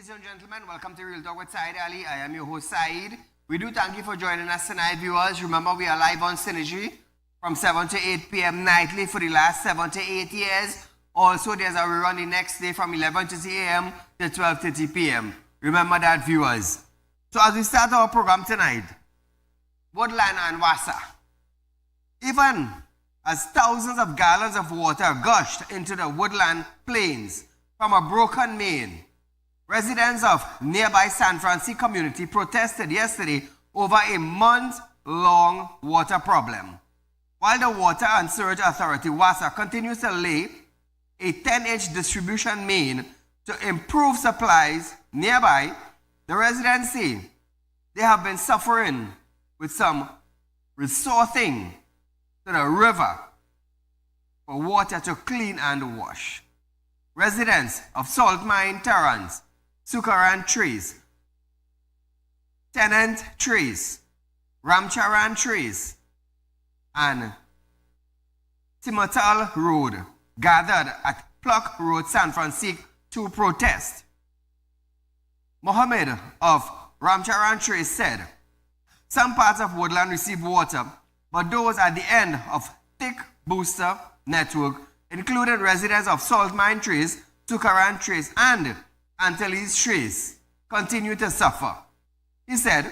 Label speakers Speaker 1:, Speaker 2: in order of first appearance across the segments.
Speaker 1: Ladies and gentlemen, welcome to Real Talk with Saieed Ali. I am your host, Saeed. We do thank you for joining us tonight, viewers. Remember, we are live on Synergy from 7 to 8 p.m. nightly for the last 7 to 8 years. Also, there's a rerun the next day from 11:30 a.m. to 12:30 p.m. Remember that, viewers. So as we start our program tonight, Woodland and Wassa, even as thousands of gallons of water gushed into the Woodland plains from a broken main, residents of nearby San Francisco community protested yesterday over a month-long water problem. While the Water and Sewerage Authority, WASA, continues to lay a 10-inch distribution main to improve supplies nearby, the residents say they have been suffering with some resorting to the river for water to clean and wash. Residents of Salt Mine Terrance, Sukaran Trees, Tenant Trees, Ramcharan Trees, and Timotal Road gathered at Pluck Road, San Francisco to protest. Mohammed of Ramcharan Trees said, some parts of Woodland receive water, but those at the end of thick booster network, including residents of Salt Mine Trees, Sukaran Trees, and Antilles Trees, continue to suffer. He said,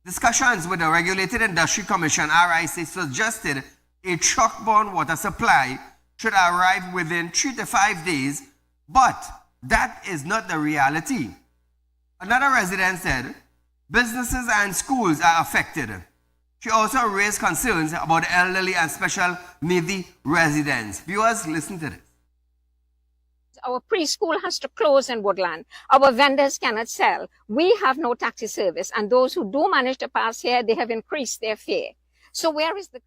Speaker 1: discussions with the Regulated Industry Commission, RIC, suggested a truck-borne water supply should arrive within 3 to 5 days, but that is not the reality. Another resident said, businesses and schools are affected. She also raised concerns about the elderly and special needy residents. Viewers, listen to this.
Speaker 2: Our preschool has to close in Woodland. Our vendors cannot sell. We have no taxi service. And those who do manage to pass here, they have increased their fare. So where is the...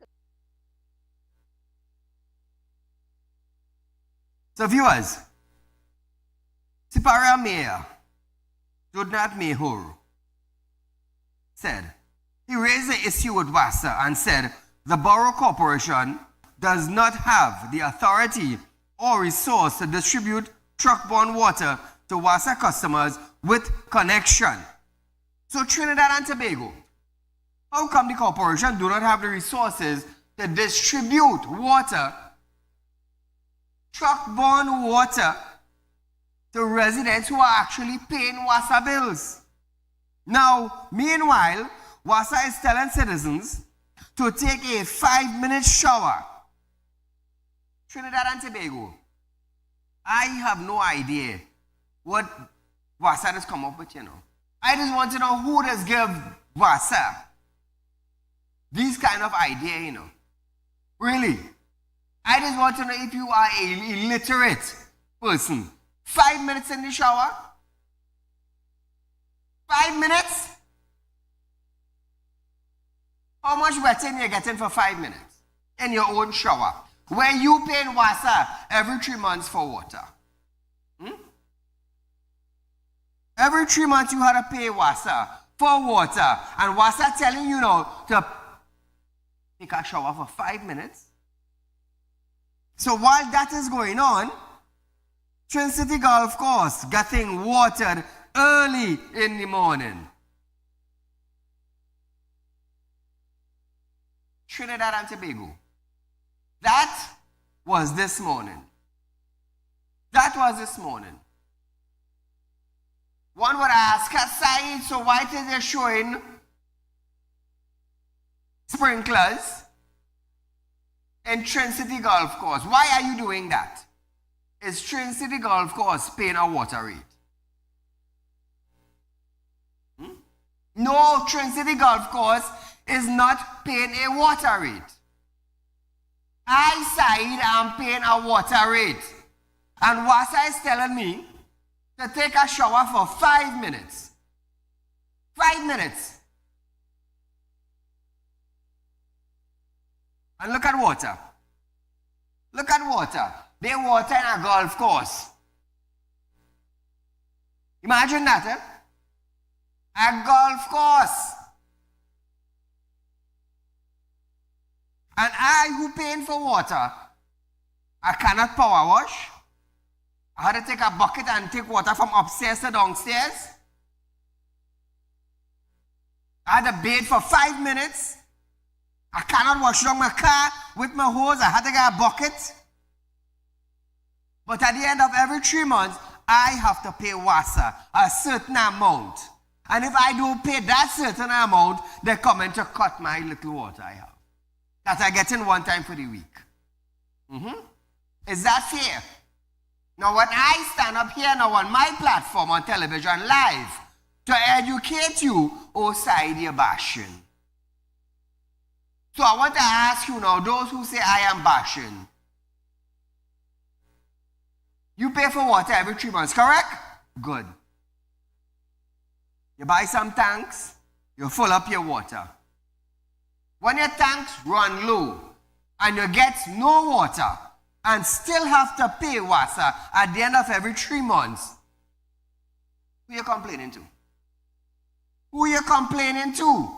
Speaker 1: So viewers, Superior Mayor Jodnat Mehur said, he raised the issue with WASA and said the Borough Corporation does not have the authority or resource to distribute truck-borne water to WASA customers with connection. So Trinidad and Tobago, how come the corporation do not have the resources to distribute water, truck-borne water, to residents who are actually paying WASA bills? Now, meanwhile, WASA is telling citizens to take a 5-minute shower. Trinidad and Tobago, I have no idea what WASA has come up with, I just want to know who does give WASA these kind of idea, Really. I just want to know if you are an illiterate person. 5 minutes in the shower? 5 minutes? How much wetting are you getting for 5 minutes in your own shower? Where you pay WASA every 3 months for water. Every 3 months you have to pay WASA for water. And WASA telling you now to take a shower for 5 minutes. So while that is going on, Trinity Golf Course getting watered early in the morning. Trinidad and Tobago. That was this morning. That was this morning. One would ask, Saeed, so why is they showing sprinklers in Trinity Golf Course? Why are you doing that? Is Trinity Golf Course paying a water rate? No, Trinity Golf Course is not paying a water rate. I, Saeed, am paying a water rate. And WASA is telling me to take a shower for 5 minutes. 5 minutes. And look at water. Look at water. They water in a golf course. Imagine that, A golf course. And I, who paying for water, I cannot power wash. I had to take a bucket and take water from upstairs to downstairs. I had to bathe for 5 minutes. I cannot wash down my car with my hose. I had to get a bucket. But at the end of every 3 months, I have to pay WASA a certain amount. And if I don't pay that certain amount, they're coming to cut my little water I have. That I get in one time for the week. Is that fair? Now when I stand up here now on my platform on television live to educate you, oh Saieed, you're bashing. So I want to ask you now, those who say I am bashing. You pay for water every 3 months, correct? Good. You buy some tanks, you fill up your water. When your tanks run low and you get no water and still have to pay WASA at the end of every 3 months, who are you complaining to? Who are you complaining to?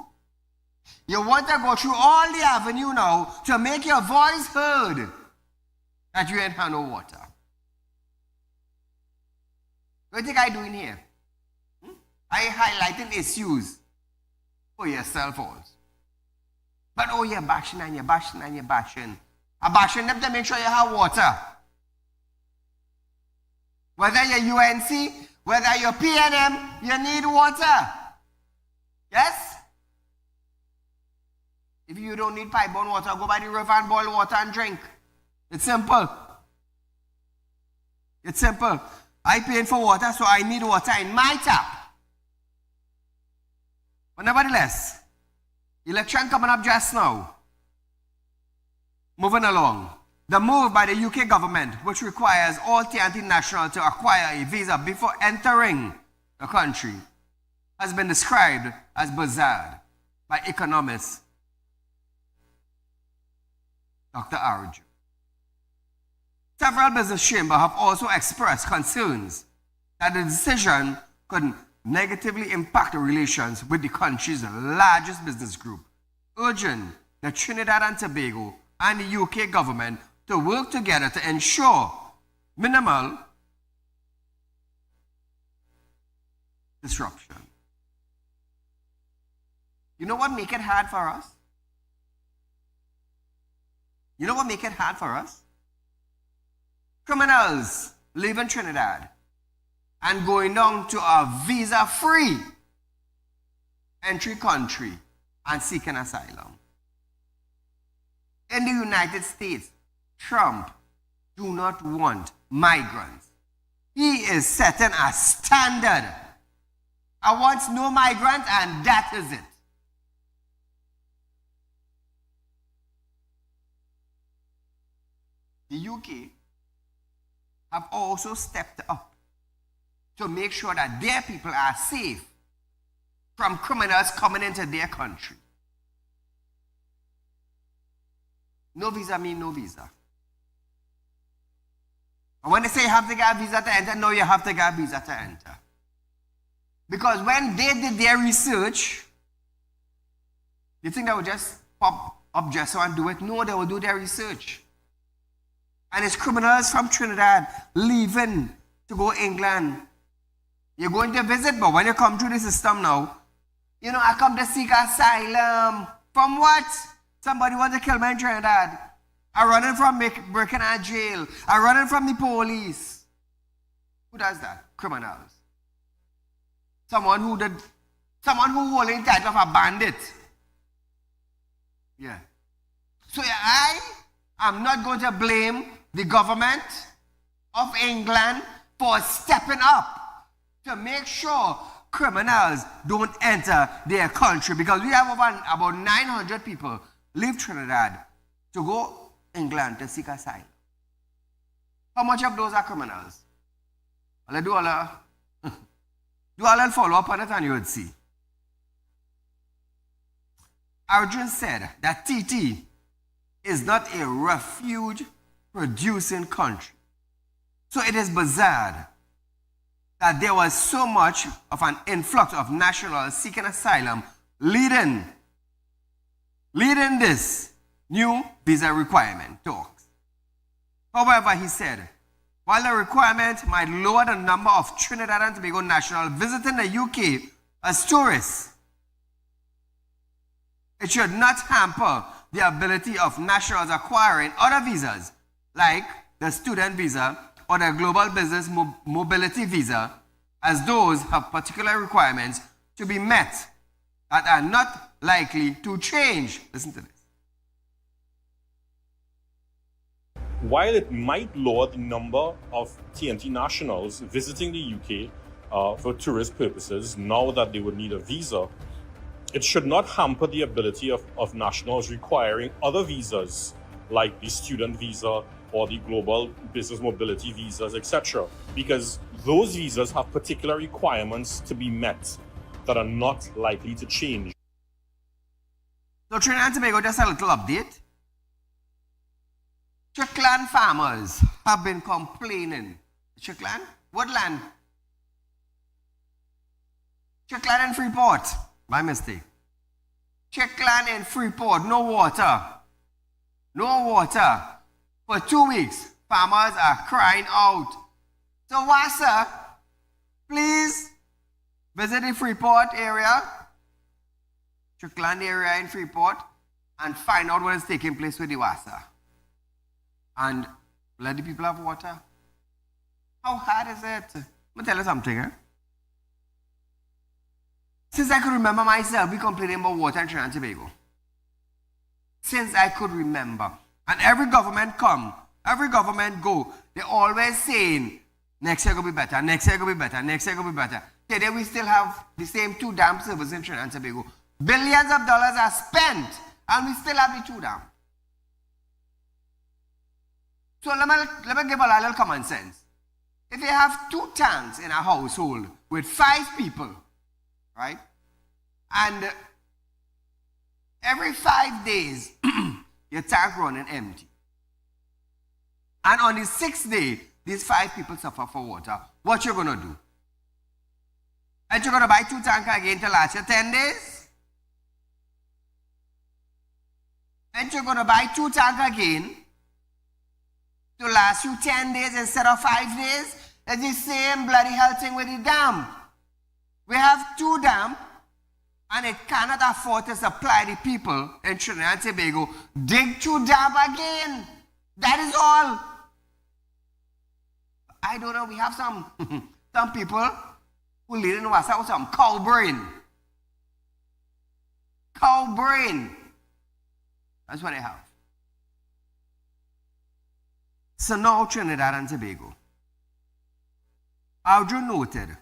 Speaker 1: You want to go through all the avenue now to make your voice heard that you ain't have no water. What do you think I'm doing here? I highlighting issues for yourself also. But oh, you're bashing and you're bashing and you're bashing. I'm bashing them to make sure you have water. Whether you're UNC, whether you're PNM, you need water. Yes? If you don't need pipe-borne water, go by the river and boil water and drink. It's simple. It's simple. I pay for water, so I need water in my tap. But nevertheless, election coming up just now. Moving along. The move by the UK government, which requires all TNT nationals to acquire a visa before entering the country, has been described as bizarre by economist Dr. Arju. Several business chambers have also expressed concerns that the decision could negatively impact the relations with the country's largest business group, urging the Trinidad and Tobago and the UK government to work together to ensure minimal disruption. You know what make it hard for us? You know what make it hard for us? Criminals leaving Trinidad and going down to a visa-free entry country and seeking asylum. In the United States, Trump do not want migrants. He is setting a standard. I want no migrants, and that is it. The UK have also stepped up to make sure that their people are safe from criminals coming into their country. No visa means no visa. And when they say you have to get a visa to enter, no, you have to get a visa to enter. Because when they did their research, you think they would just pop up just so and do it? No, they will do their research. And it's criminals from Trinidad leaving to go England. You're going to visit, but when you come through the system now, you know, I come to seek asylum. From what? Somebody wants to kill me in Trinidad. I'm running from Birkenhead jail. I'm running from the police. Who does that? Criminals. Someone who holding title of a bandit. Yeah. So I am not going to blame the government of England for stepping up to make sure criminals don't enter their country, because we have about 900 people leave Trinidad to go England to seek asylum. How much of those are criminals? Well, do a follow up on it and you would see. Arjun said that TT is not a refuge producing country. So it is bizarre that there was so much of an influx of nationals seeking asylum leading this new visa requirement talks. However, he said, While the requirement might lower the number of Trinidad and Tobago nationals visiting the UK as tourists, it should not hamper the ability of nationals acquiring other visas, like the student visa or the global business mobility visa, as those have particular requirements to be met that are not likely to change. Listen to this.
Speaker 3: While it might lower the number of TNT nationals visiting the UK for tourist purposes, now that they would need a visa, it should not hamper the ability of nationals requiring other visas, like the student visa or the global business mobility visas, etc. Because those visas have particular requirements to be met that are not likely to change.
Speaker 1: So Trinidad and Tobago, just a little update. Strickland farmers have been complaining. Strickland? Woodland. Strickland and Freeport. My mistake. Strickland and Freeport. No water. No water. For 2 weeks, farmers are crying out. So WASA, please visit the Freeport area, Strickland area in Freeport, and find out what is taking place with the WASA. And let the people have water. How hard is it? Let me tell you something. Since I could remember myself, we complaining about water in Trinidad and Tobago. Since I could remember. And every government come, every government go, they always saying, next year going to be better, next year going to be better, next year going to be better. Today we still have the same 2 dam services in Trinidad and Tobago. Billions of dollars are spent, and we still have the 2 dams. So let me give a little common sense. If you have 2 tanks in a household with 5 people, right? And every 5 days, your tank running empty. And on the 6th day, these 5 people suffer for water. What you gonna do? And you're gonna buy 2 tanks again to last you 10 days? And you're gonna buy 2 tanks again to last you 10 days instead of 5 days? It's the same bloody hell thing with the dam. We have 2 dams, and it cannot afford to supply the people in Trinidad and Tobago. Dig 2 dams again. That is all. I don't know, we have some people who live in Wasa with some cow brain. Cow brain. That's what they have. So now Trinidad and Tobago. Arjun noted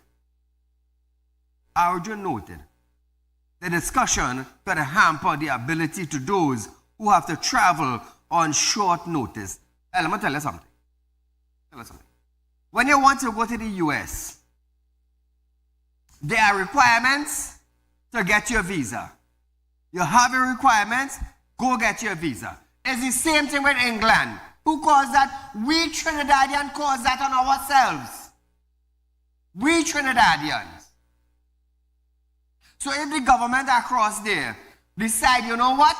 Speaker 1: the discussion could hamper the ability to those who have to travel on short notice. Hey, let me tell you something. When you want to go to the US, there are requirements to get your visa. You have your requirements, go get your visa. It's the same thing with England. Who caused that? We Trinidadians caused that on ourselves. We Trinidadians. So if the government across there decide, you know what?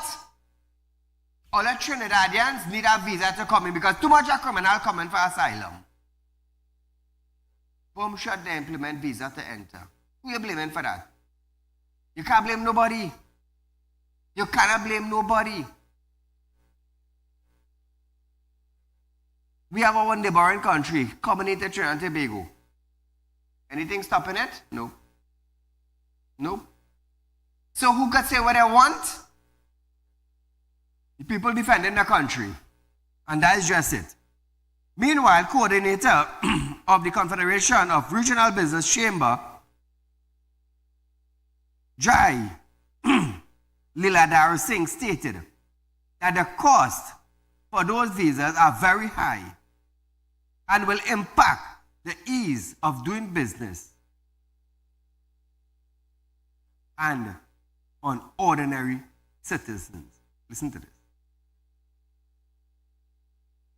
Speaker 1: All the Trinidadians need a visa to come in because too much of criminal coming for asylum. Boom, shut they implement visa to enter. Who you blaming for that? You can't blame nobody. You cannot blame nobody. We have our neighboring country coming into Trinidad and Tobago. Anything stopping it? No. No. So who could say what they want? The people defending the country. And that is just it. Meanwhile, coordinator of the Confederation of Regional Business Chamber, Jai Liladhar Singh, stated that the cost for those visas are very high and will impact the ease of doing business and on ordinary citizens. Listen to this.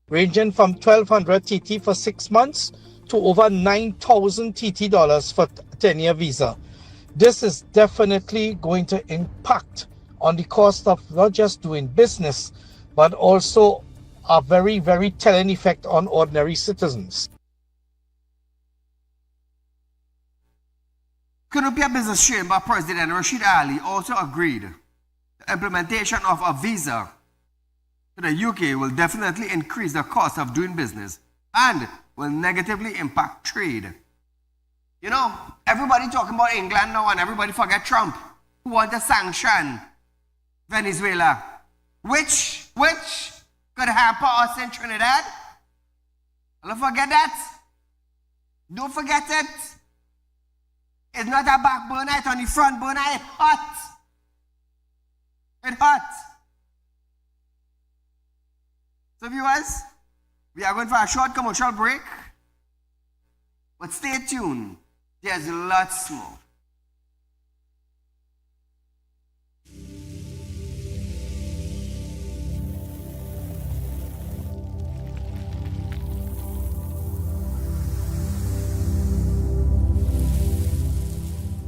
Speaker 4: Ranging from 1,200 TT for 6 months to over 9,000 TT dollars for 10-year visa. This is definitely going to impact on the cost of not just doing business, but also a very, very telling effect on ordinary citizens.
Speaker 1: Cunupia Business Chamber President Saieed Ali also agreed the implementation of a visa to the UK will definitely increase the cost of doing business and will negatively impact trade. You know, everybody talking about England now and everybody forget Trump, who want to sanction Venezuela, which could hamper us in Trinidad. Don't forget that. Don't forget it. It's not a back burner, it's on the front burner. It's hot. It's hot. So viewers, we are going for a short commercial break. But stay tuned. There's lots more.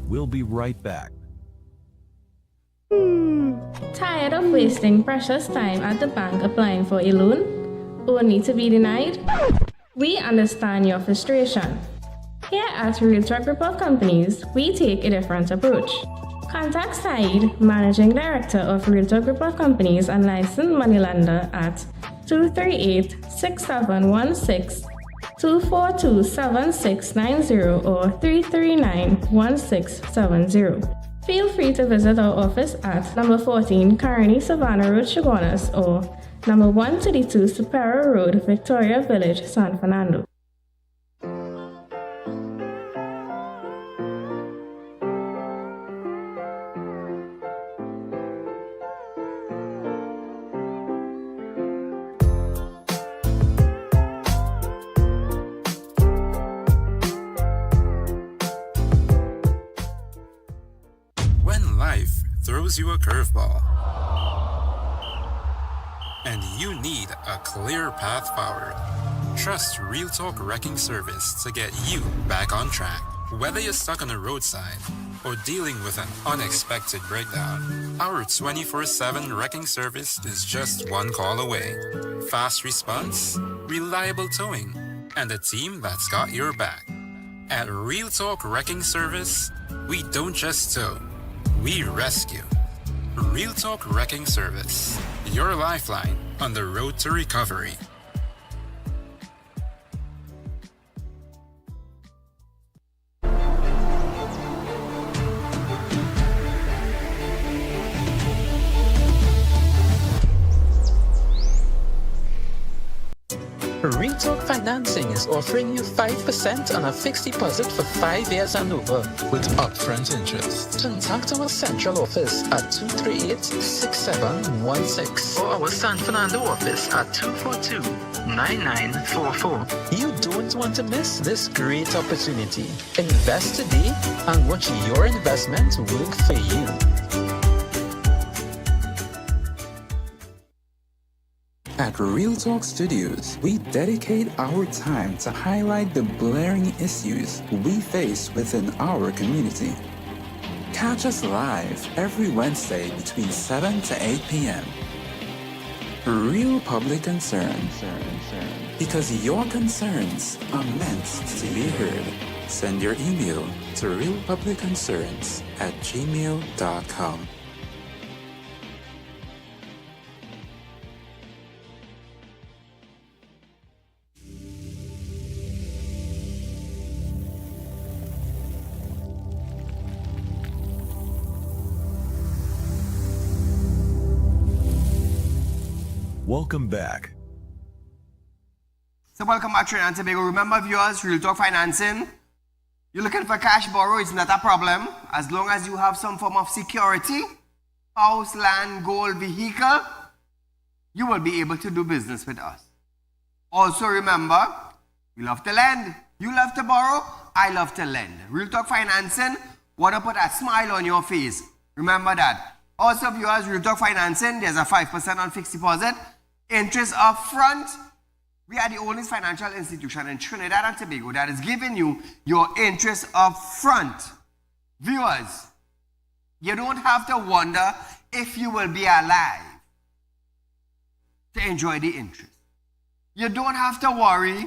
Speaker 5: We'll be right back.
Speaker 6: Tired of wasting precious time at the bank applying for a loan, only to be denied? We understand your frustration. Here at Realtalk Group of Companies, we take a different approach. Contact Saieed, Managing Director of Realtalk Group of Companies and licensed moneylender at 238-6716, 242-7690 or 339-1670. Feel free to visit our office at number 14 Carney Savannah Road, Chaguanas, or number 132 Superior Road, Victoria Village, San Fernando.
Speaker 7: Throws you a curveball, and you need a clear path forward. Trust Realtalk Wrecking Service to get you back on track. Whether you're stuck on the roadside or dealing with an unexpected breakdown, our 24/7 wrecking service is just one call away. Fast response, reliable towing, and a team that's got your back. At Realtalk Wrecking Service, we don't just tow, we rescue. Realtalk Wrecking Service, your lifeline on the road to recovery.
Speaker 8: Realtalk Financing is offering you 5% on a fixed deposit for 5 years and over with upfront interest. Contact our central office at 238-6716 or our San Fernando office at 242-9944. You don't want to miss this great opportunity. Invest today and watch your investment work for you.
Speaker 9: At Realtalk Studios, we dedicate our time to highlight the glaring issues we face within our community. Catch us live every Wednesday between 7 to 8 p.m. Real Public Concern. Because your concerns are meant to be heard. Send your email to realpublicconcerns@gmail.com.
Speaker 5: Welcome back.
Speaker 1: So welcome back, Trinidad and Tobago. Remember, viewers, Realtalk Financing. You're looking for cash borrow, it's not a problem. As long as you have some form of security, house, land, gold, vehicle, you will be able to do business with us. Also remember, we love to lend. You love to borrow, I love to lend. Realtalk Financing, want to put a smile on your face. Remember that. Also, viewers, Realtalk Financing, there's a 5% on fixed deposit. Interest up front. We are the only financial institution in Trinidad and Tobago that is giving you your interest up front. Viewers, you don't have to wonder if you will be alive to enjoy the interest. You don't have to worry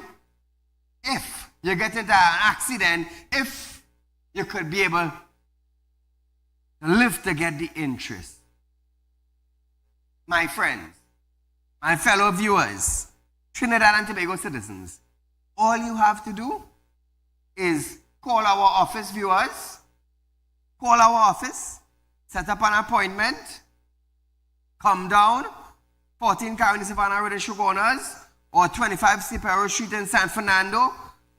Speaker 1: if you get into an accident, if you could be able to live to get the interest. My friends, my fellow viewers, Trinidad and Tobago citizens, all you have to do is call our office, viewers. Call our office, set up an appointment, come down, 14 Carolina Savannah Road in Shogunas, or 25 Cipero Street in San Fernando,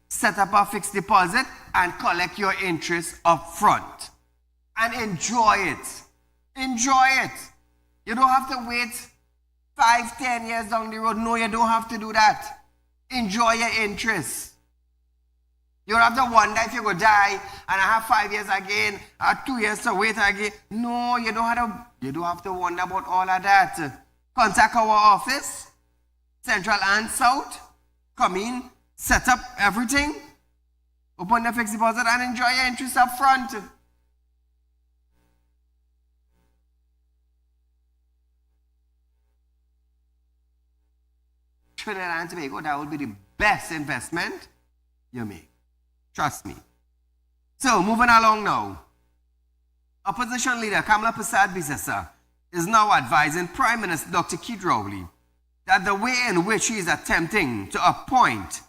Speaker 1: set up a fixed deposit and collect your interest up front. And enjoy it. Enjoy it. You don't have to wait 5, 10 years down the road. No, you don't have to do that. Enjoy your interest. You don't have to wonder if you're going to die and I have 5 years again, or 2 years to wait again. No, you don't have to wonder about all of that. Contact our office, Central and South. Come in, set up everything, open the fixed deposit and enjoy your interest up front. Trinidad and Tobago, that will be the best investment you make. Trust me. So, moving along now. Opposition leader Kamala Persad-Bissessar is now advising Prime Minister Dr. Keith Rowley that the way in which he is attempting to appoint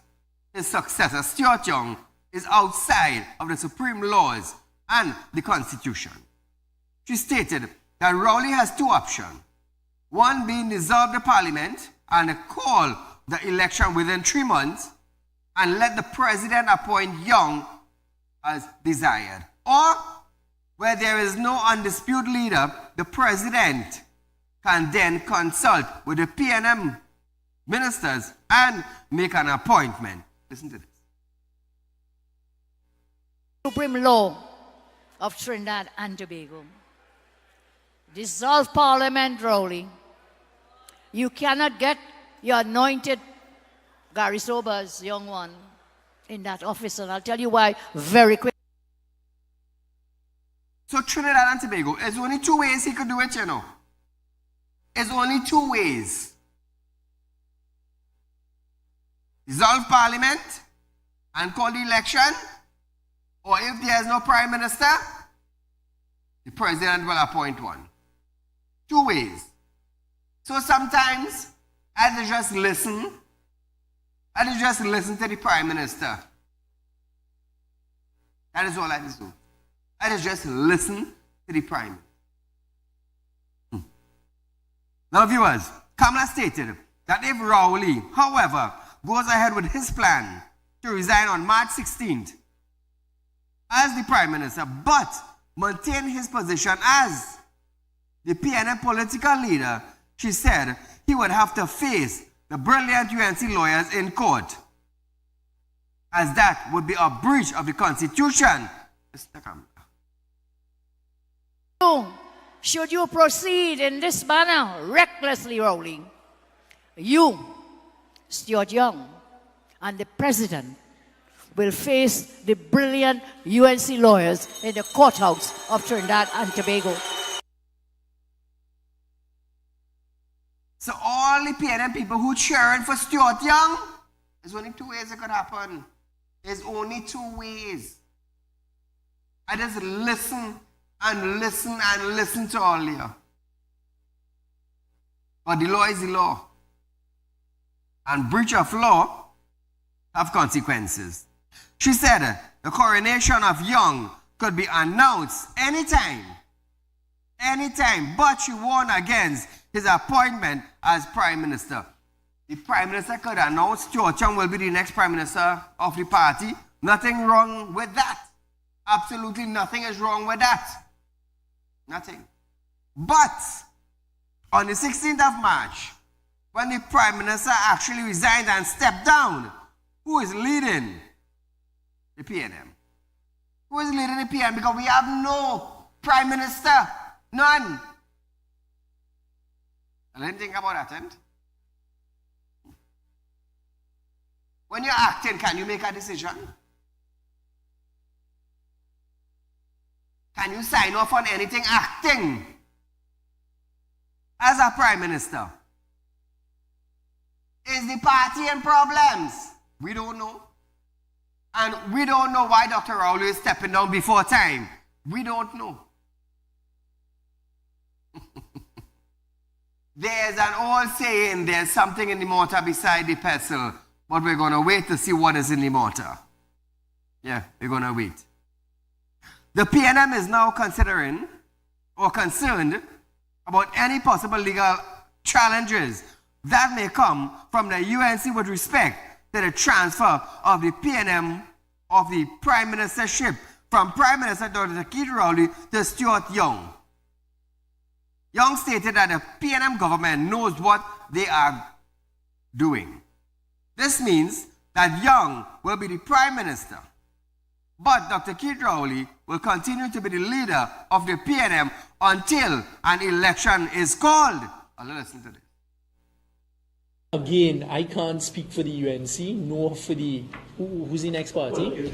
Speaker 1: his successor, Stuart Young, is outside of the supreme laws and the Constitution. She stated that Rowley has two options. One being dissolve the parliament and call the election within 3 months and let the president appoint Young as desired. Or, where there is no undisputed leader, the president can then consult with the PNM ministers and make an appointment. Listen to this.
Speaker 10: Supreme law of Trinidad and Tobago. Dissolve Parliament, Rowley. You cannot get your anointed Gary Sobers, young one, in that office, and I'll tell you why very quick.
Speaker 1: So Trinidad and Tobago, there's only 2 ways he could do it, you know. There's only 2 ways. Dissolve Parliament and call the election, or if there is no Prime Minister, the President will appoint one. 2 ways. So sometimes I had to just listen. I had to just listen to the Prime Minister. That is all I had to do. I had to just listen to the Prime Minister. Now viewers, Kamala stated that if Rowley, however, goes ahead with his plan to resign on March 16th as the Prime Minister, but maintain his position as the PNM political leader, she said he would have to face the brilliant UNC lawyers in court, as that would be a breach of the Constitution. Mr. Kamala.
Speaker 10: Should you proceed in this manner, recklessly, Rowley, you, Stuart Young, and the President will face the brilliant UNC lawyers in the courthouse of Trinidad and Tobago.
Speaker 1: So all the PNM people who cheering for Stuart Young, there's only 2 ways it could happen. There's only 2 ways. I just listen and listen and listen to all you. But the law is the law. And breach of law have consequences. She said the coronation of Young could be announced anytime, but she warned against his appointment as Prime Minister. The Prime Minister could announce Stuart Young will be the next Prime Minister of the party. Nothing wrong with that. Absolutely nothing is wrong with that. Nothing. But on the 16th of March, when the Prime Minister actually resigned and stepped down, who is leading the PNM? Who is leading the PNM? Because we have no Prime Minister. None. I didn't think about that, and when you're acting, can you make a decision? Can you sign off on anything acting as a Prime Minister? Is the party in problems? We don't know. And we don't know why Dr. Rowley is stepping down before time. We don't know. There's an old saying, there's something in the mortar beside the pestle, but we're going to wait to see what is in the mortar. Yeah, we're going to wait. The PNM is now considering or concerned about any possible legal challenges that may come from the UNC with respect to the transfer of the PNM of the Prime Ministership from Prime Minister Dr. Saieed Ali to Stuart Young. Young stated that the PNM government knows what they are doing. This means that Young will be the Prime Minister, but Dr. Saieed Ali will continue to be the leader of the PNM until an election is called. Listen to this.
Speaker 11: Again, I can't speak for the UNC, nor for the... Who's the next party?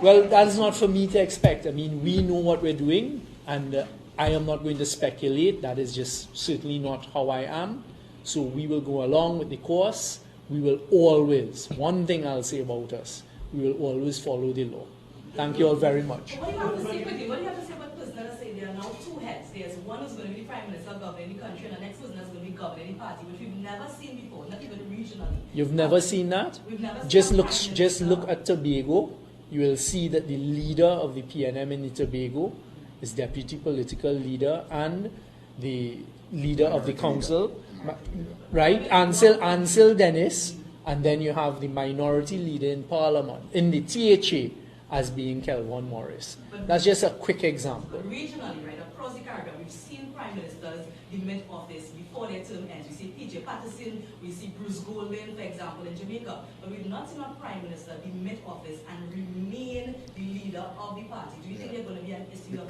Speaker 11: Well, that's not for me to expect. I mean, we know what we're doing, and I am not going to speculate. That is just certainly not how I am. So we will go along with the course. We will always, one thing I'll say about us, we will always follow the law. Thank you all very much.
Speaker 12: What do you have to say about person that say there are now two heads? There's one who's going to be the Prime Minister governing the country, and the next person that's going to be governing the party, which we've never seen before, not even regionally.
Speaker 11: You've never seen that?
Speaker 12: We've never
Speaker 11: Just look at Tobago. You will see that the leader of the PNM in the Tobago is deputy political leader and the leader of the council, right? Ansel Dennis, and then you have the minority leader in Parliament, in the THA, as being Kelvin Morris. That's just a quick example.
Speaker 12: But regionally, right, across the Caribbean, we've seen prime ministers demit office before their term ends. We see P.J. Patterson, we see Bruce Golding, for example, in Jamaica. But we've not seen a prime minister demit office and remain the leader of the party. Do you think there's going to be an issue of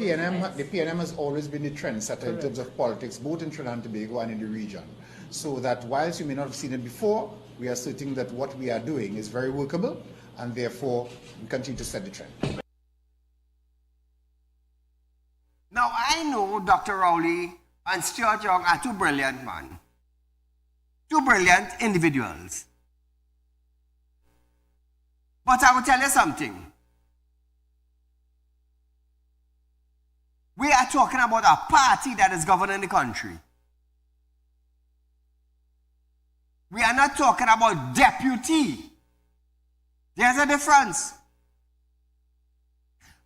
Speaker 13: The PNM has always been the trendsetter in terms of politics, both in Trinidad and Tobago and in the region. So that whilst you may not have seen it before, we are asserting that what we are doing is very workable, and therefore we continue to set the trend.
Speaker 1: Now, I know Dr. Rowley and Stuart Young are two brilliant men. Two brilliant individuals. But I will tell you something. We are talking about a party that is governing the country. We are not talking about deputy. There's a difference.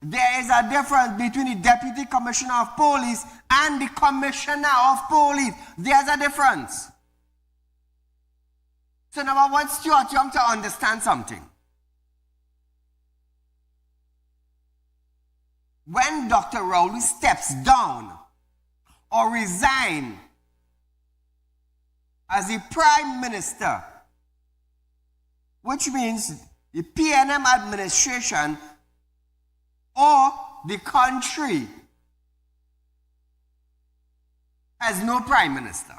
Speaker 1: There is a difference between the Deputy Commissioner of Police and the Commissioner of Police. There's a difference. So now I want Stuart Young to understand something. When Dr. Rowley steps down or resigns as the Prime Minister, which means the PNM administration or the country has no Prime Minister.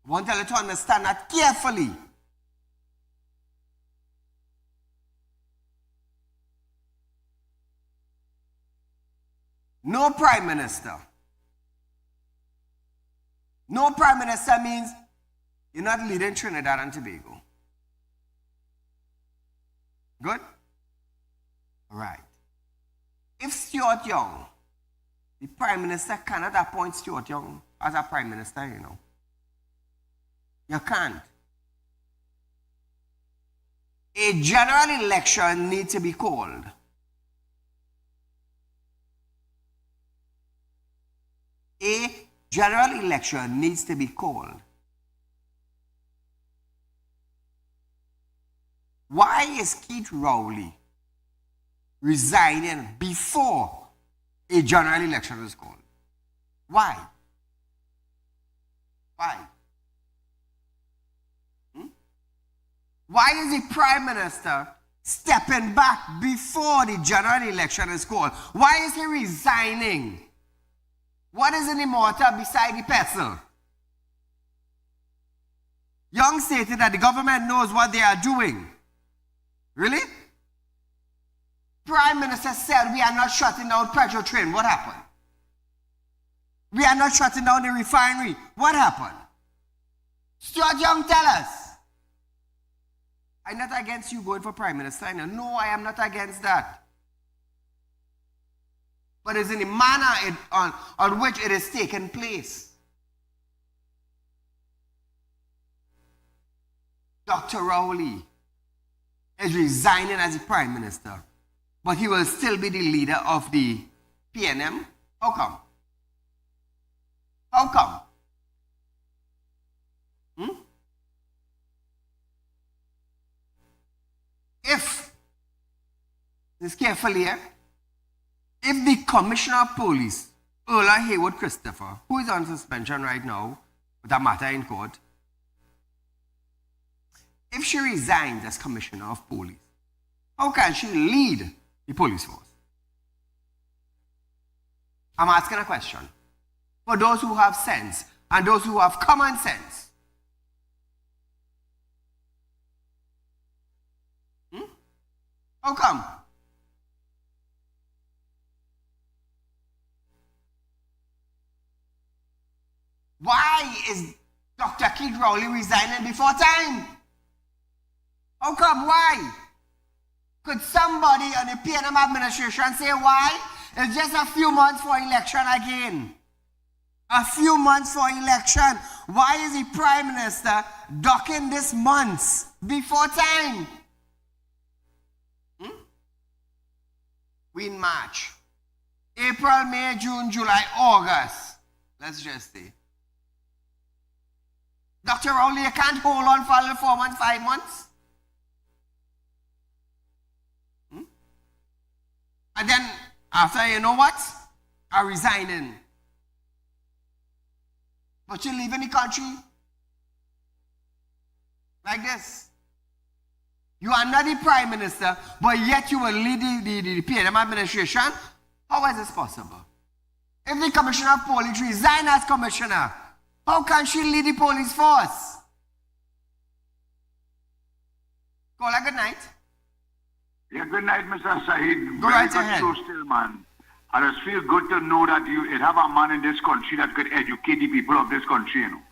Speaker 1: I want you to understand that carefully. No Prime Minister. No Prime Minister means you're not leading Trinidad and Tobago. Good? All right. If Stuart Young, the Prime Minister cannot appoint Stuart Young as a Prime Minister, you know. You can't. A general election needs to be called. A general election needs to be called. Why is Keith Rowley resigning before a general election is called? Why? Why? Why is the Prime Minister stepping back before the general election is called? Why is he resigning? What is in the mortar beside the pestle? Young stated that the government knows what they are doing. Really? Prime Minister said we are not shutting down Petro train. What happened? We are not shutting down the refinery. What happened? Stuart Young, tell us. I'm not against you going for Prime Minister. No, I am not against that. But it's in the manner on which it is taking place. Dr. Rowley is resigning as the Prime Minister, but he will still be the leader of the PNM. How come? How come? If, this carefully here, if the Commissioner of Police, Ola Haywood Christopher, who is on suspension right now with a matter in court, if she resigns as Commissioner of Police, how can she lead the police force? I'm asking a question. For those who have sense and those who have common sense. How come? Why is Dr. Keith Rowley resigning before time? How come? Why? Could somebody on the PNM administration say why? It's just a few months for election again. A few months for election. Why is the Prime Minister ducking this months before time? We in March. April, May, June, July, August. Let's just say. Dr. Rowley, you can't hold on for another 4 months, 5 months. And then, after, you know what? I'm resigning. But you're leaving the country like this. You are not the Prime Minister, but yet you will lead the PNM administration. How is this possible? If the Commissioner of Police resigns as Commissioner, how can she lead the police force? Call her good night.
Speaker 14: Yeah, good night, Mr. Saeed.
Speaker 1: Go right ahead.
Speaker 14: Show still, man. I just feel good to know that you have a man in this country that could educate the people of this country, you know.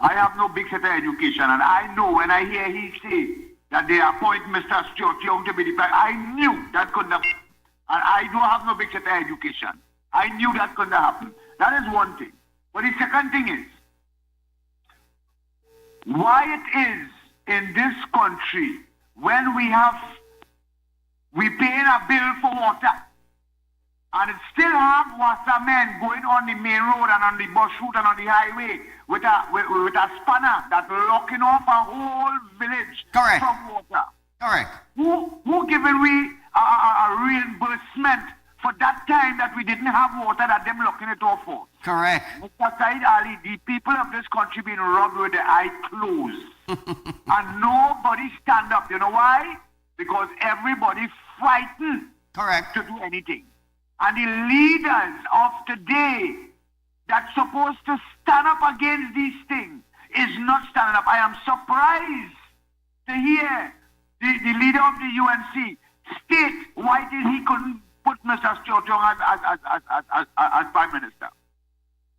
Speaker 14: I have no big set of education, and I know when I hear he say that they appoint Mr. Stuart Young to be the prime, I knew that couldn't happen. And I don't have no big set of education. I knew that couldn't happen. That is one thing. But the second thing is, why it is in this country when we paying a bill for water, and it still have watermen going on the main road and on the bus route and on the highway with a spanner that's locking off a whole village from water.
Speaker 1: Correct.
Speaker 14: Who giving we a reimbursement for that time that we didn't have water that them locking it off for?
Speaker 1: Correct.
Speaker 14: Mr. Saieed Ali, the people of this country being robbed with their eyes closed. And nobody stand up. You know why? Because everybody frightened to do anything. And the leaders of today that's supposed to stand up against these things is not standing up. I am surprised to hear the leader of the UNC state why did he couldn't put Mr. Stuart Young as Prime Minister.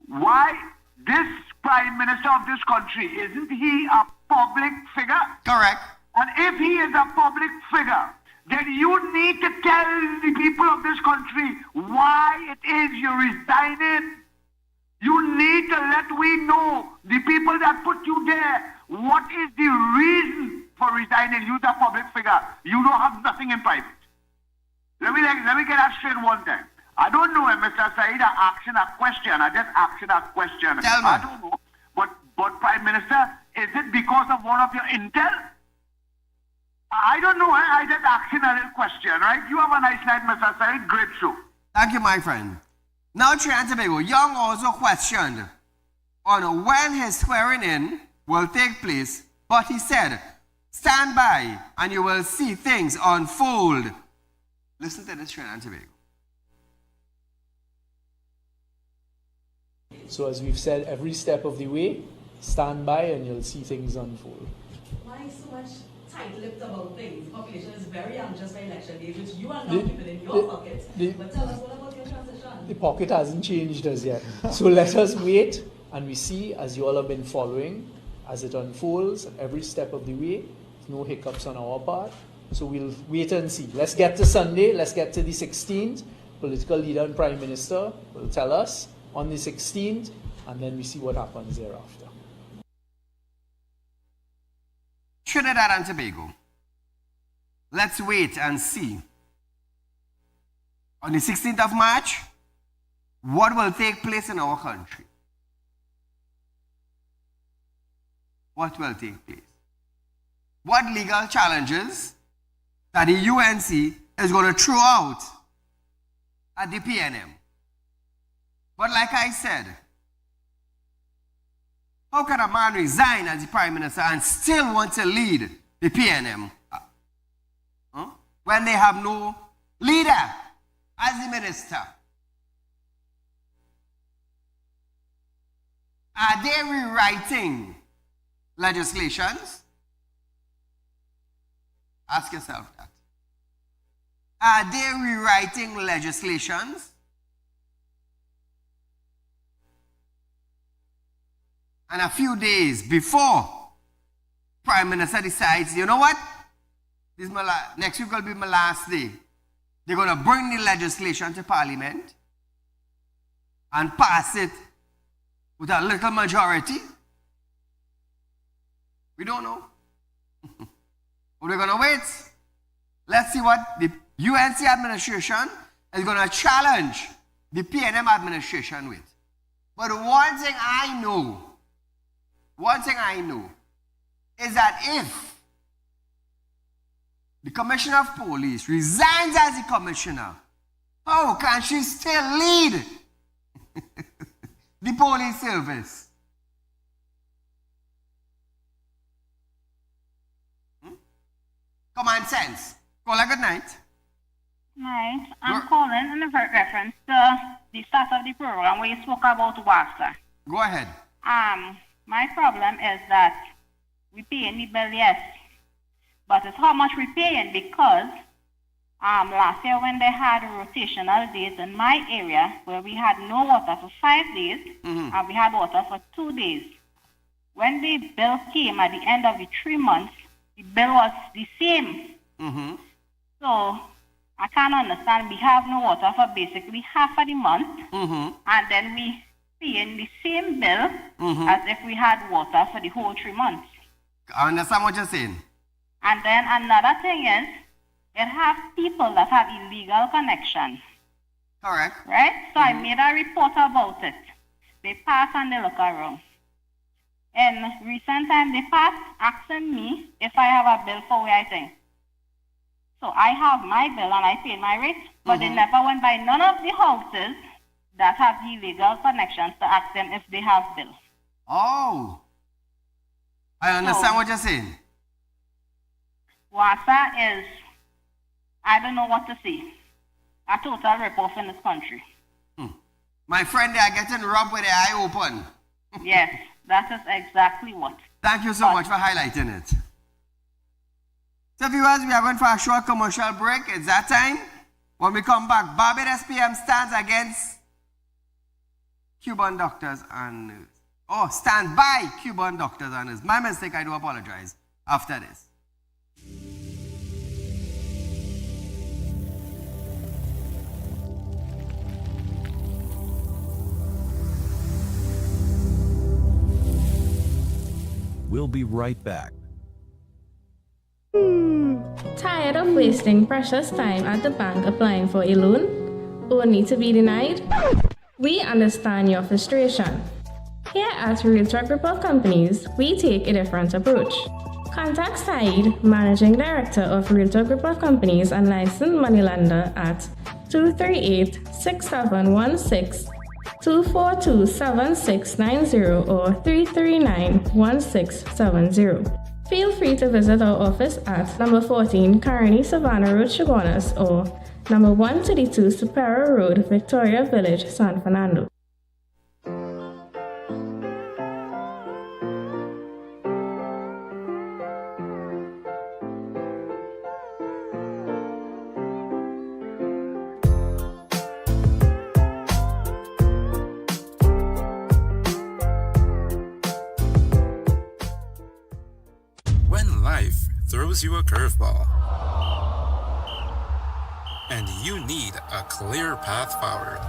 Speaker 14: Why? This Prime Minister of this country, isn't he a public figure?
Speaker 1: Correct.
Speaker 14: And if he is a public figure, then you need to tell the people of this country why it is you're resigning. You need to let we know, the people that put you there, what is the reason for resigning. You're a public figure. You don't have nothing in private. Let me get that straight one time. I don't know if Mr. Saeed asking a question. I just asking a question.
Speaker 1: Tell me.
Speaker 14: I don't know. But Prime Minister, is it because of one of your intel? I don't know. I just asking a little question, right? You have a nice night, Mr. Saeed. Great show.
Speaker 1: Thank you, my friend. Now, Trinidad and Tobago, Young also questioned on when his swearing in will take place, but he said, stand by and you will see things unfold. Listen to this, Trinidad and Tobago.
Speaker 11: So as we've said, every step of the way, stand by and you'll see things unfold.
Speaker 12: Why so much tight-lipped about things? The population is very anxious for election days, which you are now keeping in your pockets. But tell us, what about your transition?
Speaker 11: the pocket hasn't changed as yet. So let us wait and we see, as you all have been following, as it unfolds at every step of the way. No hiccups on our part. So we'll wait and see. Let's get to Sunday. Let's get to the 16th. Political leader and Prime Minister will tell us on the 16th, and then we see what happens thereafter.
Speaker 1: Trinidad and Tobago. Let's wait and see. On the 16th of March, what will take place in our country? What will take place? What legal challenges that the UNC is going to throw out at the PNM? But like I said, how can a man resign as the Prime Minister and still want to lead the PNM? When they have no leader as the minister? Are they rewriting legislations? Ask yourself that. Are they rewriting legislations? And a few days before Prime Minister decides, you know what? This is next week will be my last day. They're going to bring the legislation to Parliament and pass it with a little majority. We don't know. We're going to wait. Let's see what the UNC administration is going to challenge the PNM administration with. But one thing I know is that if the Commissioner of Police resigns as the Commissioner, how can she still lead the police service? Common sense. Call a good night.
Speaker 15: Night. I'm calling in reference to the start of the program where you spoke about WASA.
Speaker 1: Go ahead.
Speaker 15: My problem is that we pay the bill, yes, but it's how much we paying because last year when they had rotational days in my area where we had no water for 5 days and we had water for 2 days. When the bill came at the end of the 3 months, the bill was the same. So I can't understand. We have no water for basically half of the month, and then we paying the same bill as if we had water for the whole 3 months.
Speaker 1: I understand what you're saying.
Speaker 15: And then another thing is, it have people that have illegal connection.
Speaker 1: Correct.
Speaker 15: Right? So I made a report about it. They pass and they look around. In recent time, they pass asking me if I have a bill for where I think. So I have my bill and I paid my rate, but they never went by none of the houses that have illegal connections to ask them if they have bills.
Speaker 1: Oh. I understand what you're saying.
Speaker 15: WASA is, I don't know what to say, a total rip-off in this country.
Speaker 1: My friend, they are getting robbed with their eye open.
Speaker 15: Yes, that is exactly what.
Speaker 1: Thank you so much for highlighting it. So viewers, we are going for a short commercial break. It's that time. When we come back, Barbados PM stands against Cuban doctors and nurses. Oh, stand by Cuban doctors and nurses. My mistake, I do apologize after this.
Speaker 5: We'll be right back.
Speaker 6: Tired of wasting precious time at the bank applying for a loan? Only to be denied? We understand your frustration. Here at Realtalk Report Companies, we take a different approach. Contact Saieed, Managing Director of Realtalk Report Companies and licensed moneylender at 238-6716, 242-7690 or 339-1670. Feel free to visit our office at number 14 Carney Savannah Road, Chaguanas, or number 132 Superior Road, Victoria Village, San Fernando.
Speaker 7: throws you a curveball. And you need a clear path forward.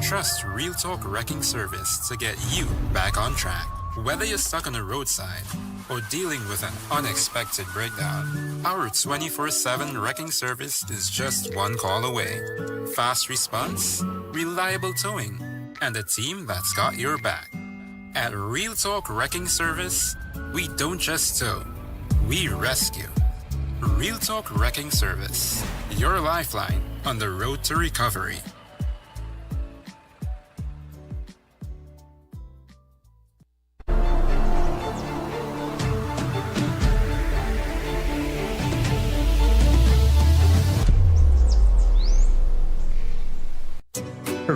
Speaker 7: Trust Real Talk Wrecking Service to get you back on track. Whether you're stuck on a roadside or dealing with an unexpected breakdown, our 24/7 wrecking service is just one call away. Fast response, reliable towing, and a team that's got your back. At Real Talk Wrecking Service, we don't just tow, we rescue. Real Talk Wrecking Service, your lifeline on the road to recovery.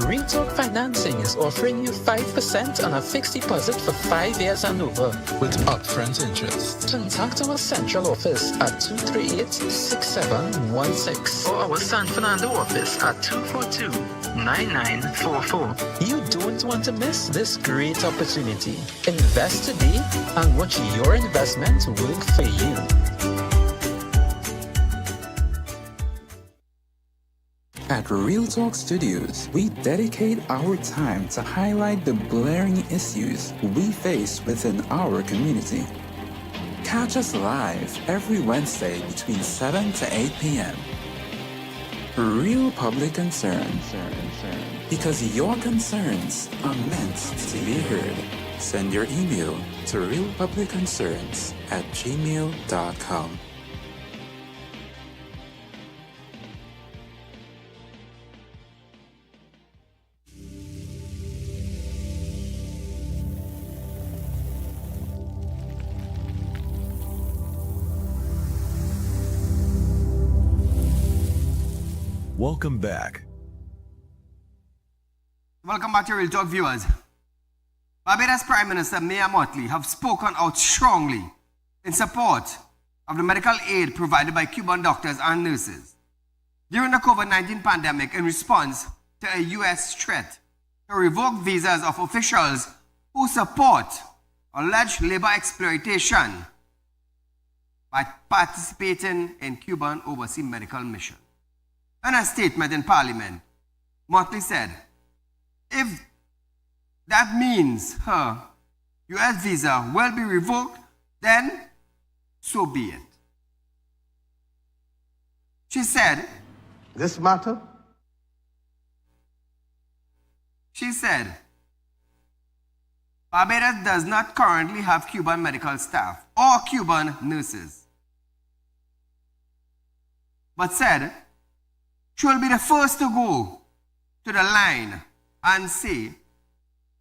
Speaker 8: Real Talk Financing is offering you 5% on a fixed deposit for 5 years and over with upfront interest. Contact our central office at 238-6716 or our San Fernando office at 242-9944. You don't want to miss this great opportunity. Invest today and watch your investment work for you.
Speaker 9: At Real Talk Studios, we dedicate our time to highlight the blaring issues we face within our community. Catch us live every Wednesday between 7 to 8 p.m. Real Public Concern. Because your concerns are meant to be heard. Send your email to realpublicconcerns@gmail.com.
Speaker 5: Welcome back.
Speaker 1: Welcome back to Real Talk viewers. Barbados Prime Minister Mia Mottley have spoken out strongly in support of the medical aid provided by Cuban doctors and nurses during the COVID-19 pandemic in response to a U.S. threat to revoke visas of officials who support alleged labor exploitation by participating in Cuban overseas medical mission. In a statement in Parliament, Mottley said, if that means her U.S. visa will be revoked, then so be it. She said,
Speaker 16: this matter?
Speaker 1: She said, Barbados does not currently have Cuban medical staff or Cuban nurses, but said, she will be the first to go to the line and say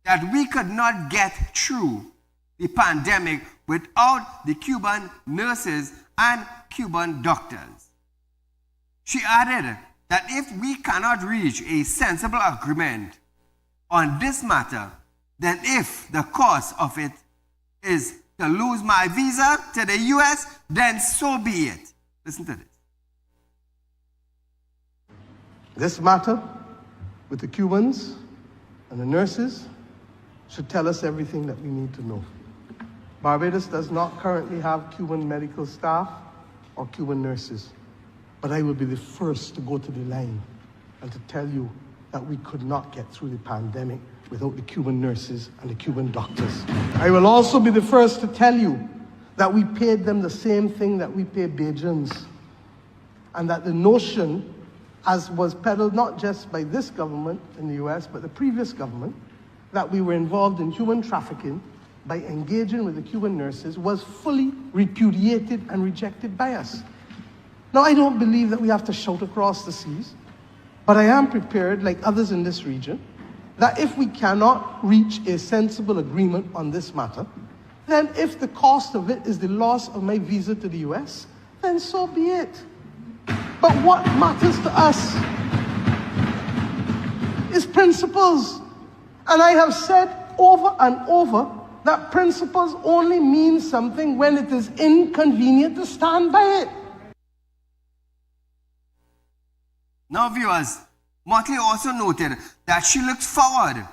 Speaker 1: that we could not get through the pandemic without the Cuban nurses and Cuban doctors. She added that if we cannot reach a sensible agreement on this matter, then if the cost of it is to lose my visa to the U.S., then so be it. Listen to this.
Speaker 16: This matter with the Cubans and the nurses should tell us everything that we need to know. Barbados does not currently have Cuban medical staff or Cuban nurses, but I will be the first to go to the line and to tell you that we could not get through the pandemic without the Cuban nurses and the Cuban doctors. I will also be the first to tell you that we paid them the same thing that we pay Bajans, and that the notion, as was peddled not just by this government in the US, but the previous government, that we were involved in human trafficking by engaging with the Cuban nurses, was fully repudiated and rejected by us. Now, I don't believe that we have to shout across the seas, but I am prepared, like others in this region, that if we cannot reach a sensible agreement on this matter, then if the cost of it is the loss of my visa to the US, then so be it. But what matters to us is principles. And I have said over and over that principles only mean something when it is inconvenient to stand by it.
Speaker 1: Now, viewers, Mottley also noted that she looks forward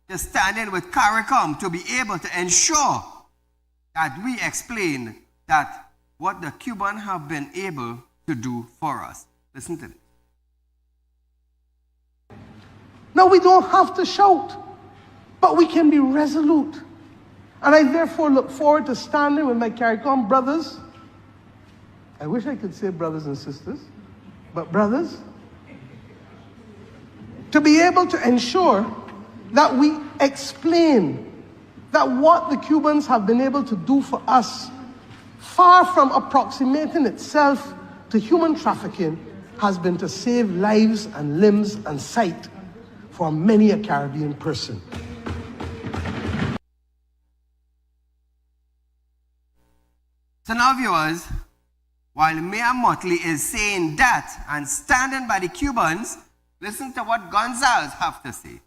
Speaker 1: to standing with CARICOM to be able to ensure that we explain that what the Cubans have been able to do for us. Listen to this.
Speaker 16: Now, we don't have to shout, but we can be resolute. And I therefore look forward to standing with my CARICOM brothers. I wish I could say brothers and sisters, but brothers, to be able to ensure that we explain that what the Cubans have been able to do for us, far from approximating itself to human trafficking, has been to save lives and limbs and sight for many a Caribbean person.
Speaker 1: So now, viewers, while Mayor Motley is saying that and standing by the Cubans, listen to what Gonzalez have to say.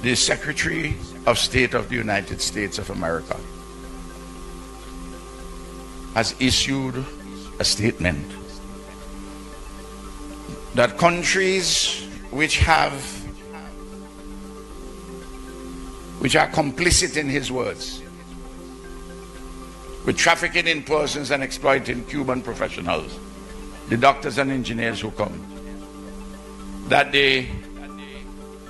Speaker 17: The Secretary of State of the United States of America has issued a statement that countries which are complicit, in his words, with trafficking in persons and exploiting Cuban professionals, the doctors and engineers who come, that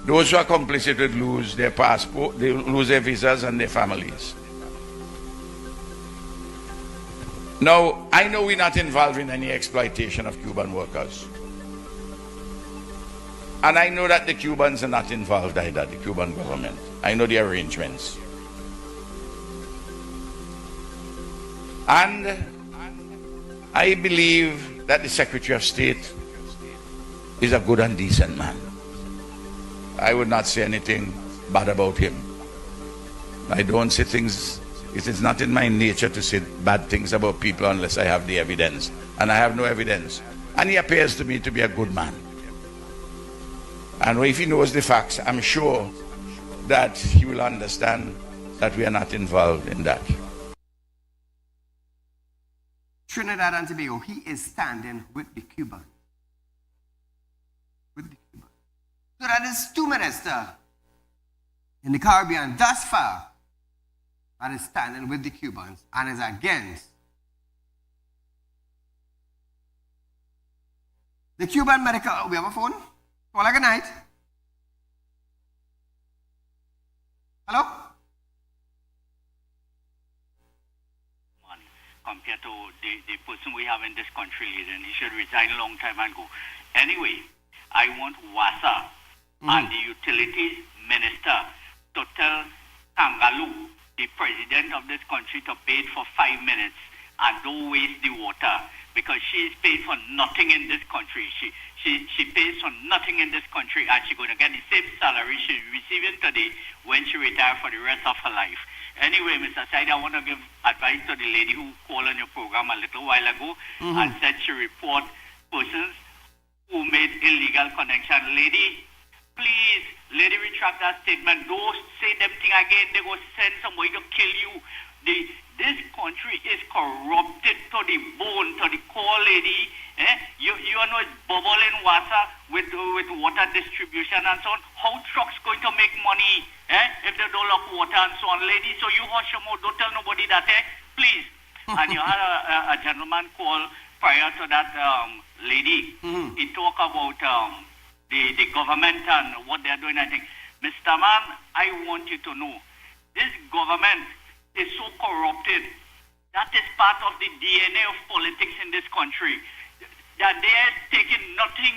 Speaker 17: those who are complicit would lose their passport, they lose their visas and their families. Now, I know we're not involved in any exploitation of Cuban workers. And I know that the Cubans are not involved either, the Cuban government. I know the arrangements. And I believe that the Secretary of State is a good and decent man. I would not say anything bad about him. I don't say things, it is not in my nature to say bad things about people unless I have the evidence. And I have no evidence. And he appears to me to be a good man. And if he knows the facts, I'm sure that he will understand that we are not involved in that.
Speaker 1: Trinidad and Tobago, he is standing with the Cubans. With the Cubans. So that is two ministers in the Caribbean thus far that is standing with the Cubans and is against the Cuban medical. We have a phone? Caller, good night. Hello?
Speaker 18: Compared to the person we have in this country, then he should resign a long time ago. Anyway, I want WASA and the utilities minister to tell Kangaloo, the president of this country, to pay it for 5 minutes and don't waste the water, because she is paid for nothing in this country. She pays for nothing in this country, and she's going to get the same salary she's receiving today when she retires for the rest of her life. Anyway, Mr. Said, I want to give advice to the lady who called on your program a little while ago and said she report persons who made illegal connection. Lady, please, lady, retract that statement. Don't say them thing again. They go send somebody to kill you. This country is corrupted to the bone, to the core, lady. You know it's bubbling water with water distribution and so on. How trucks going to make money if they don't lock water and so on, lady? So you hush your mouth. Don't tell nobody that, please. And you had a gentleman call prior to that lady. He talked about the government and what they're doing. I think, Mr. Man, I want you to know, this government is so corrupted. That is part of the DNA of politics in this country. That they're taking nothing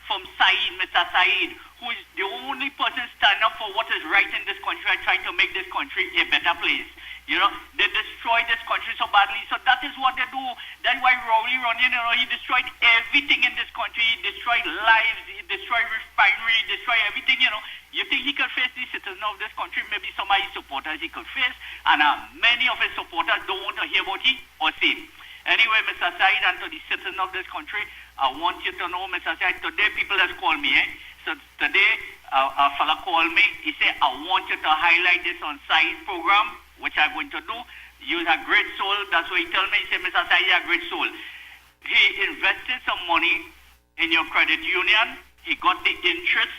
Speaker 18: from Saeed, Mr. Saeed, who is the only person standing up for what is right in this country and trying to make this country a better place. You know, they destroy this country so badly. So that is what they do. That's why Rowley Runyon, he destroyed everything in this country. He destroyed lives, he destroyed refinery, he destroyed everything, You think he could face the citizens of this country? Maybe some of his supporters he could face. And many of his supporters don't want to hear about it or see it. Anyway, Mr. Said, and to the citizens of this country, I want you to know, Mr. Said, today people has called me, So today, a fella called me. He said, I want you to highlight this on Said's program, which I'm going to do. You're a great soul. That's what he told me. He said, Mr. Said, you're a great soul. He invested some money in your credit union. He got the interest.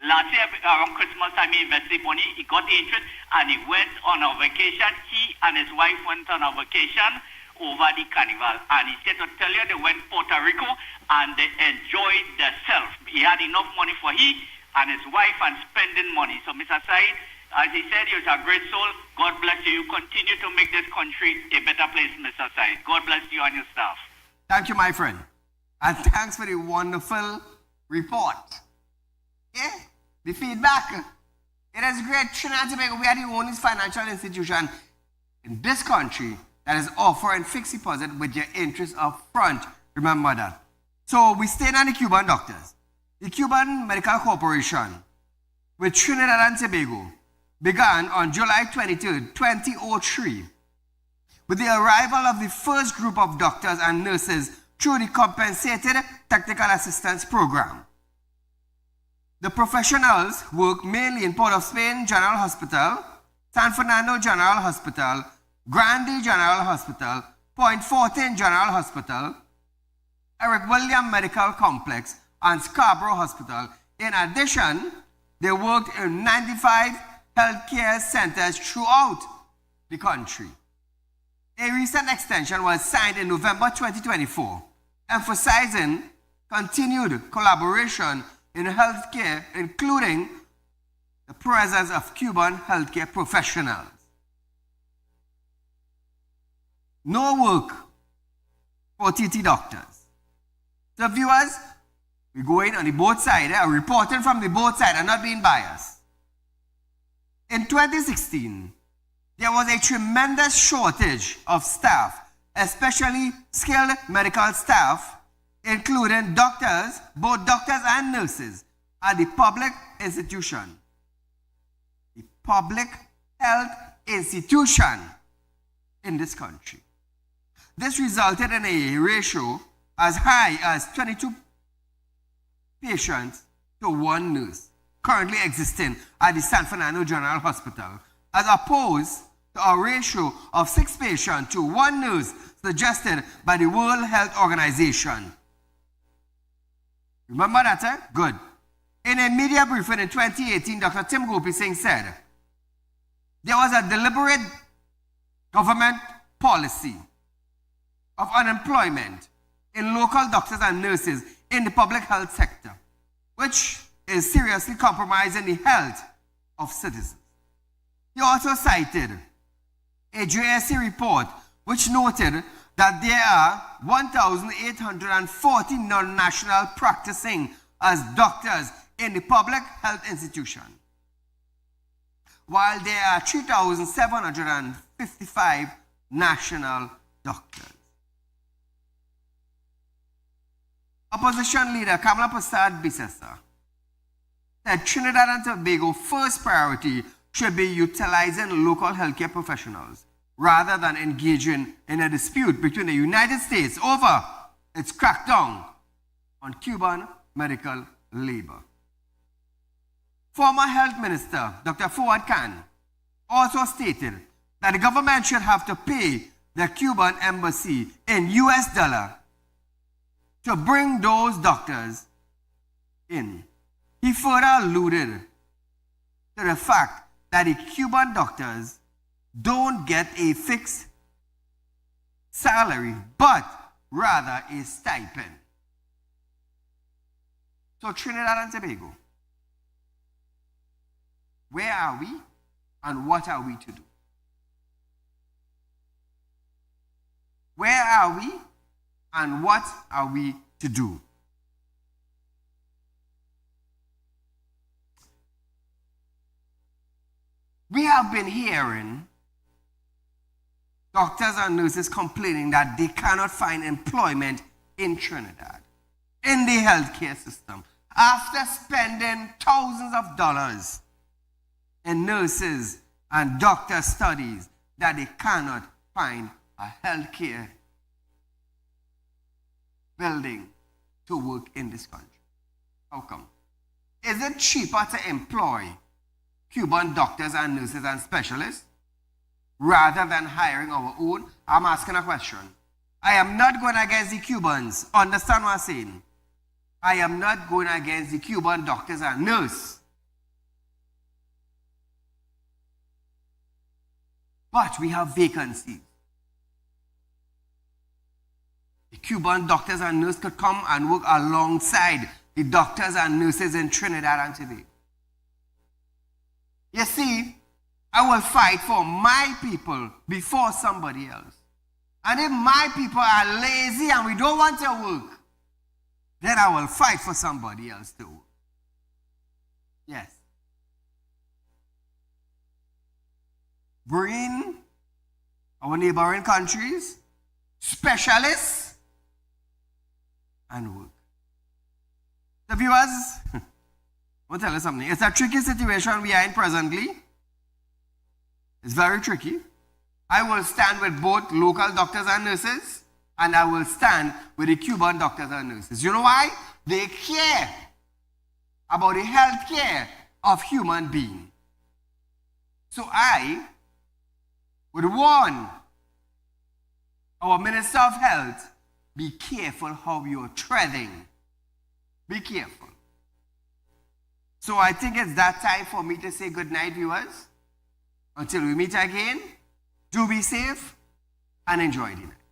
Speaker 18: Last year, around Christmas time, he invested money, he got the interest, and he went on a vacation. He and his wife went on a vacation over the carnival. And he said to tell you, they went to Puerto Rico, and they enjoyed themselves. He had enough money for he and his wife and spending money. So, Mr. Said, as he said, you're a great soul. God bless you. You continue to make this country a better place, Mr. Said. God bless you and your staff.
Speaker 1: Thank you, my friend. And thanks for the wonderful report. Yeah, the feedback. It is great. Trinidad and Tobago, we are the only financial institution in this country that is offering fixed deposit with your interest up front. Remember that. So we stayed on the Cuban doctors. The Cuban Medical Corporation with Trinidad and Tobago began on July 23, 2003, with the arrival of the first group of doctors and nurses through the Compensated Technical Assistance Program. The professionals work mainly in Port of Spain General Hospital, San Fernando General Hospital, Grande General Hospital, Point Fortin General Hospital, Eric William Medical Complex, and Scarborough Hospital. In addition, they worked in 95 healthcare centers throughout the country. A recent extension was signed in November 2024, emphasizing continued collaboration in healthcare, including the presence of Cuban healthcare professionals. No work for TT doctors. So viewers, we're going on the both sides, reporting from the both sides and not being biased. In 2016, there was a tremendous shortage of staff, especially skilled medical staff, including doctors, both doctors and nurses, at the public institution. The public health institution in this country. This resulted in a ratio as high as 22 patients to one nurse, currently existing at the San Fernando General Hospital, as opposed to a ratio of 6 patients to one nurse suggested by the World Health Organization. Remember that, eh? Good. In a media briefing in 2018, Dr. Tim Gopi Singh said, there was a deliberate government policy of unemployment in local doctors and nurses in the public health sector, which is seriously compromising the health of citizens. He also cited a JSC report which noted that there are 1,840 non-national practicing as doctors in the public health institution, while there are 3,755 national doctors. Opposition leader Kamala Prasad Bisesa said Trinidad and Tobago's first priority should be utilizing local healthcare professionals rather than engaging in a dispute between the United States over its crackdown on Cuban medical labor. Former Health Minister Dr. Fuad Khan also stated that the government should have to pay the Cuban embassy in US dollar to bring those doctors in. He further alluded to the fact that the Cuban doctors don't get a fixed salary, but rather a stipend. So Trinidad and Tobago, where are we and what are we to do? Where are we and what are we to do? We have been hearing doctors and nurses complaining that they cannot find employment in Trinidad, in the healthcare system, after spending thousands of dollars in nurses and doctor studies, that they cannot find a healthcare building to work in this country. How come? Is it cheaper to employ Cuban doctors and nurses and specialists rather than hiring our own? I'm asking a question. I am not going against the Cubans. Understand what I'm saying? I am not going against the Cuban doctors and nurses. But we have vacancies. The Cuban doctors and nurses could come and work alongside the doctors and nurses in Trinidad and Tobago. You see, I will fight for my people before somebody else. And if my people are lazy and we don't want to work, then I will fight for somebody else to work. Yes. Bring our neighboring countries, specialists, and work. So viewers, I want to tell you something. It's a tricky situation we are in presently. It's very tricky. I will stand with both local doctors and nurses, and I will stand with the Cuban doctors and nurses. You know why? They care about the health care of human beings. So I would warn our Minister of Health, be careful how you're treading. Be careful. So I think it's that time for me to say good night, viewers. Until we meet again, do be safe and enjoy the night.